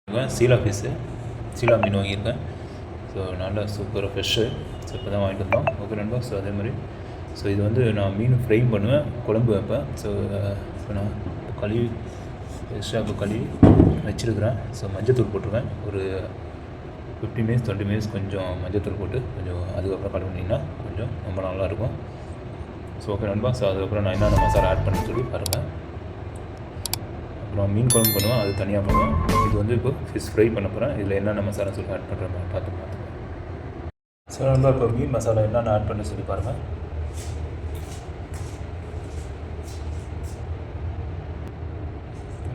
சீலா ஃபிஷ்ஷு, சீலா மீன் வாங்கியிருக்கேன். ஸோ நல்லா சூப்பராக ஃப்ரெஷ்ஷு. ஸோ இப்போ தான் வாங்கிட்டு வந்தோம். ஓகே நண்பா. ஸோ அதே மாதிரி இது வந்து நான் மீன் ஃப்ரை பண்ணுவேன், குழம்பு வைப்பேன். ஸோ இப்போ நான் கழுவி ஃப்ரெஷ்ஷாக கழுவி வச்சுருக்கிறேன். ஸோ மஞ்சத்தூள் போட்டிருக்கேன். ஒரு 15 மினிட்ஸ் 20 மினிட்ஸ் கொஞ்சம் மஞ்சத்தூள் போட்டு கொஞ்சம் அதுக்கப்புறம் கழுவினீங்கன்னா கொஞ்சம் ரொம்ப நல்லாயிருக்கும். ஸோ ஓகே நண்பா. ஸோ அதுக்கப்புறம் நான் என்னென்ன மசாலா ஆட் பண்ணி சொல்லி பாருங்கள். அப்புறம் மீன் குழம்பு பண்ணுவேன், அது தனியாக பண்ணுவேன். இது வந்து இப்போ ஃபிஷ் ஃப்ரை பண்ண போகிறேன். இதில் என்னென்ன மசாலா சொல்லி ஆட் பண்ணுறேன் பார்த்துக்கலாம். ஸோ நண்பா, இப்போ மீன் மசாலா என்னென்ன ஆட் பண்ணி சொல்லி பாருங்கள்.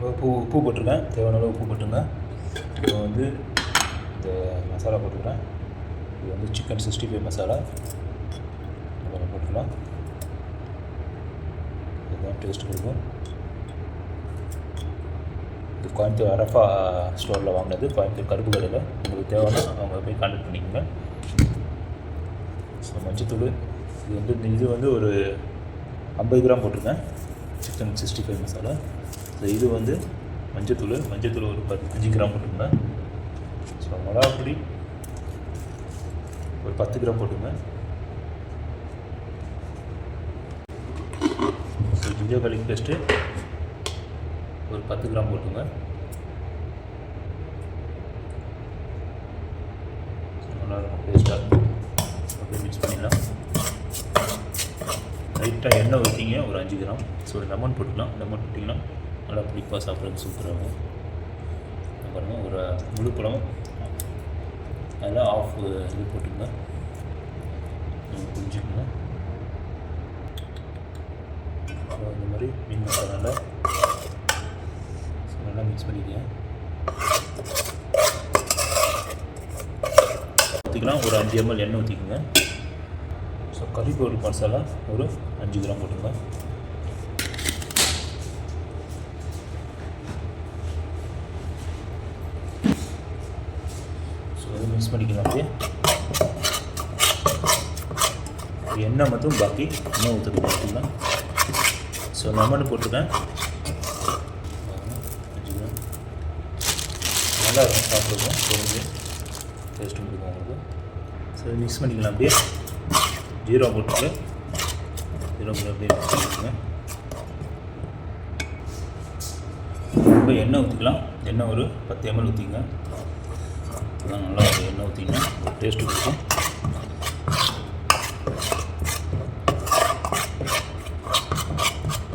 உப்பு போட்டிருக்கேன், தேவையான அளவு உப்பு போட்டுருங்க. இப்போ வந்து இந்த மசாலா போட்டுக்கிறேன். இது வந்து சிக்கன் 65 மசாலா போட்டுக்கலாம். இதுதான் டேஸ்ட் கொடுக்கும். இது கோயம்புத்தூர் அரஃபா ஸ்டோரில் வாங்கினது, கோயம்புத்தூர் கருப்பு கடையில். உங்களுக்கு தேவைன்னா அவங்க போய் கான்டாக்ட் பண்ணிக்கோங்க. ஸோ மஞ்சத்தூள் இது வந்து ஒரு 50 கிராம் போட்டிருக்கேன், சிக்கன் 65 மசாலா. ஸோ இது வந்து மஞ்சத்தூள் ஒரு 5 கிராம் போட்டுருங்க. ஸோ மிளகாப்பொடி ஒரு 10 கிராம் போட்டுங்க. ஸோ ஜிஞ்சர் கார்லிக் பேஸ்ட்டு ஒரு 10 கிராம் போட்டுங்க. நல்லாயிருக்கும் டேஸ்ட்டாக. அப்படியே மிக்ஸ் பண்ணிடலாம். லைட்டாக எண்ணெய் ஊற்றிங்க ஒரு 5 கிராம். ஸோ லெமன் போட்டுக்கலாம். லெமன் போட்டிங்கன்னா நல்லா புளிப்பாக சாப்பிட்றது சூப்பராகும். பாருங்கள், ஒரு முழு பழம் அதில் ஆஃப் இது போட்டுங்க, புரிஞ்சுக்கோங்க. இந்த மாதிரி மீன் மசாலா நல்லா மிக்ஸ் பண்ணிக்கங்க. ஊற்றிக்கலாம். ஒரு 5 ml எண்ணெய் ஊற்றிக்கோங்க. ஸோ கறி பவுடர் மசாலா ஒரு 5 கிராம் போட்டுங்க. ஸோ அதை மிக்ஸ் பண்ணிக்கலாம். அப்படியே எண்ணெய் மட்டும் பாக்கி எண்ணெய் ஊற்றுறது பார்த்திங்கன்னா. ஸோ லெமன் போட்டுருக்கேன். நல்லா இருக்கும் சாப்பிடுவோம், பொருள் டேஸ்ட்டும் கொடுக்கும் உங்களுக்கு. ஸோ மிக்ஸ் பண்ணிக்கலாம். அப்படியே ஜீரோ போட்டுட்டு அப்படியே மிக்ஸ் பண்ணிக்கோங்க. இப்போ எண்ணெய் ஊற்றிக்கலாம். எண்ணெய் ஒரு 10 ml ஊற்றிங்க. அதுதான் நல்லா எண்ணெய் ஊற்றிங்கன்னா டேஸ்ட்டு கொடுக்கும்.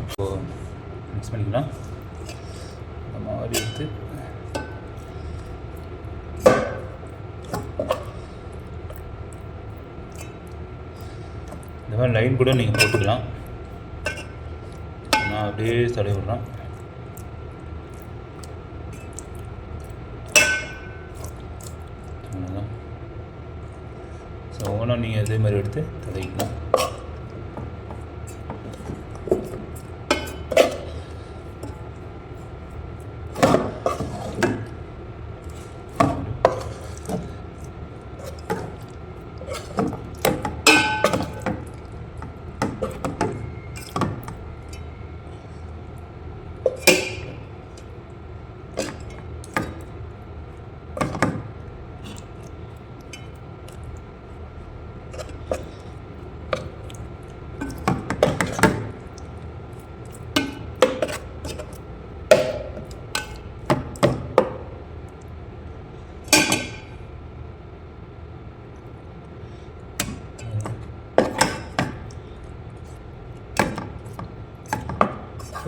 இப்போ மிக்ஸ் பண்ணிக்கலாம். இந்த மாதிரி எடுத்து இந்த மாதிரி லைன் கூட நீங்கள் போட்டுக்கலாம். நான் அப்படியே தடவி விட்றேன். ஸோ ஒவ்வொன்றா நீங்கள் இதே மாதிரி எடுத்து தடவிக்கலாம்.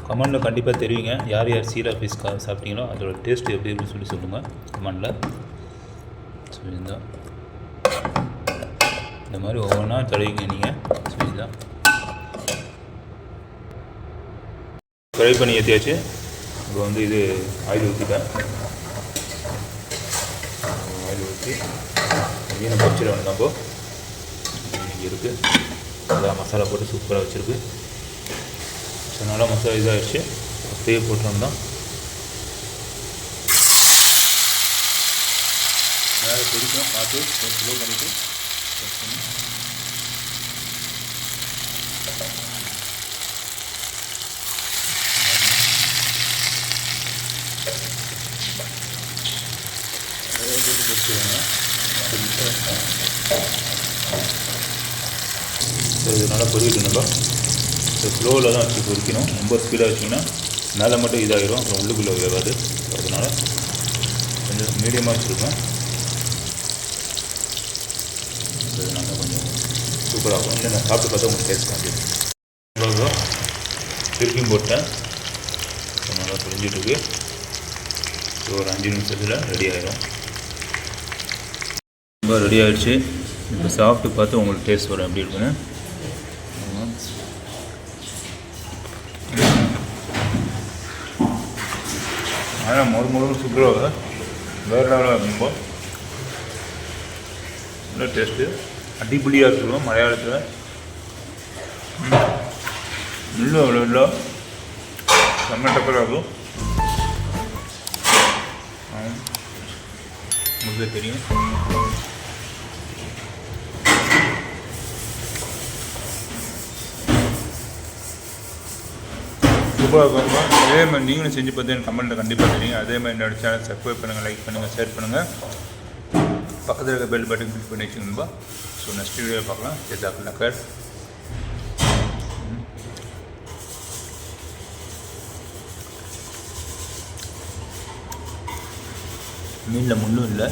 கமெண்டில் கண்டிப்பாக தெரிவிங்க, யார் யார் சீலா ஃபிஷ் சாப்பிட்டீங்களோ அதோட டேஸ்ட்டு எப்படி இருக்குன்னு சொல்லி சொல்லுங்கள் கமெண்டில். ஸோ இதுதான் இந்த மாதிரி ஒவ்வொன்றா தடவிங்க நீங்கள். ஸோ இதுதான் ஃப்ரை பண்ணி ஏற்றியாச்சு. இப்போ வந்து இது ஆயில் ஊற்றிட்டேன். ஆயில் ஊற்றி மீனை பொரிச்சிட வேண்டாம். இப்போ இன்றைக்கி இருக்குது நல்லா மசாலா போட்டு சூப்பராக வச்சுருக்கு. ஸோ நல்லா மசாலா இதாகிடுச்சு. அப்படியே போட்டோம்னா மேலே பிடிக்கும். பார்த்து ஸ்லோ பண்ணிவிட்டு ஸோ இது நல்லா பொரிக்கணும்பா. ஸோ ஸ்லோவில் தான் வச்சு பொரிக்கணும். ரொம்ப ஸ்பீடாக வச்சிங்கன்னா மேலே மட்டும் இதாகிடும், அப்புறம் உள்ளுக்குள்ளே வேகாது. அதனால் கொஞ்சம் மீடியமாக வச்சுருக்கேன். ஸோ இது நல்லா கொஞ்சம் சூப்பராகும். இல்லை நான் சாப்பிட்டு பார்த்தா உங்களுக்கு டேஸ்ட் காமிக்கிறேன். அவ்வளோதான் திருப்பியும் போட்டேன். நல்லா பொரிஞ்சிட்ருக்கு. ஸோ ஒரு 5 நிமிஷத்தில் ரெடி ஆகிடும். ரொம்ப ரெடி ஆகிடுச்சு. இப்போ சாப்பிட்டு பார்த்து உங்களுக்கு டேஸ்ட் வரும் எப்படி இருக்குன்னு. ஆனால் மொறு சூப்பராக வேறு லெவலாக ரொம்ப நல்ல டேஸ்ட்டு. அடிப்பொலியாக இருக்கும் மலையாளத்தில். இல்லை அவ்வளோ இல்லை, செம்ம டப்பராக இருக்கும். உங்களுக்கு தெரியும். சூப்பராக இருக்கும். அதே மாதிரி நீங்களும் செஞ்சு பார்த்து எனக்கு கமெண்ட்டில் கண்டிப்பாக தெரியுங்க. அதே மாதிரி என்னோட சேனல் சப்ஸ்கிரைப் பண்ணுங்கள், லைக் பண்ணுங்கள், ஷேர் பண்ணுங்கள். பக்கத்தில் இருக்க பெல் பட்டன் கிளிக் பண்ணி வச்சுக்கணும்பா. ஸோ நெக்ஸ்ட் வீடியோ பார்க்கலாம். ஜஸாக்கல்லாஹ். மீனில் முள்ளும் இல்லை.